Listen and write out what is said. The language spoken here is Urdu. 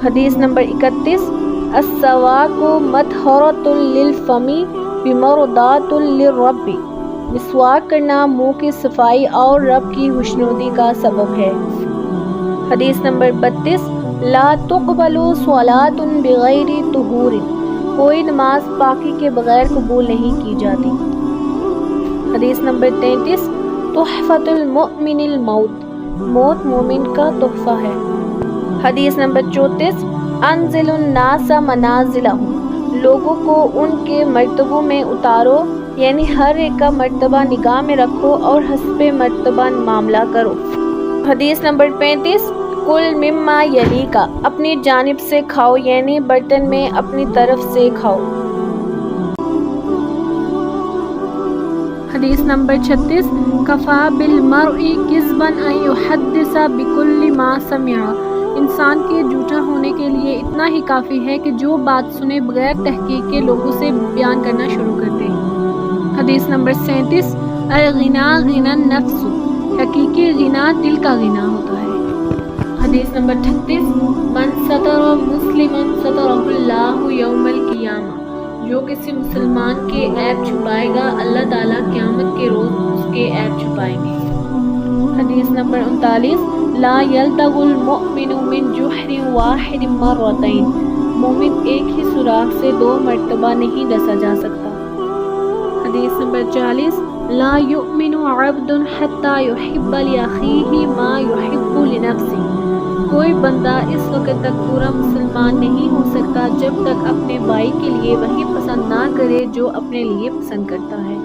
حدیث نمبر 31، السواک مطہرۃ للفم بمرضات للرب، مسواک کرنا منہ کی صفائی اور رب کی خوشنودی کا سبب ہے۔ حدیث نمبر 32، لا تقبل صلاۃ بغیر طہور، کوئی نماز پاکی کے بغیر قبول نہیں کی جاتی۔ حدیث نمبر 33، تحفۃ المؤمن الموت، موت مومن کا تحفہ ہے۔ حدیث نمبر 34، انزل الناس منازلہم، لوگوں کو ان کے مرتبوں میں اتارو، یعنی ہر ایک کا مرتبہ نگاہ میں رکھو اور حسب مرتبہ معاملہ کرو۔ حدیث نمبر 35، کل مما یلیک، اپنی جانب سے کھاؤ، یعنی برتن میں اپنی طرف سے کھاؤ۔ حدیث نمبر 36، کفا بالمرء کذبا ان یحدث بکل ما سمع، انسان کے جھوٹا ہونے کے لیے اتنا ہی کافی ہے کہ جو بات سنے بغیر تحقیق کے لوگوں سے بیان کرنا شروع کر دے۔ حدیث نمبر 37، الغنا غنى النفس، حقیقی غنا دل کا غنا ہوتا ہے۔ حدیث نمبر 38، من ستر مسلما سترہ اللہ یوم القیامہ، جو کسی مسلمان کے عیب چھپائے گا اللہ تعالیٰ قیامت کے روز اس کے عیب چھپائیں گے۔ حدیث نمبر 39، لا یلدغ المؤمن من جحر واحد مرتین، مومن ایک ہی سوراخ سے 2 مرتبہ نہیں ڈسا جا سکتا۔ حدیث نمبر 40، لا یؤمن عبد حتی یحب لأخیہ ما یحب لنفسہ، کوئی بندہ اس وقت تک پورا مسلمان نہیں ہو سکتا جب تک اپنے بھائی کے لیے وہی پسند نہ کرے جو اپنے لیے پسند کرتا ہے۔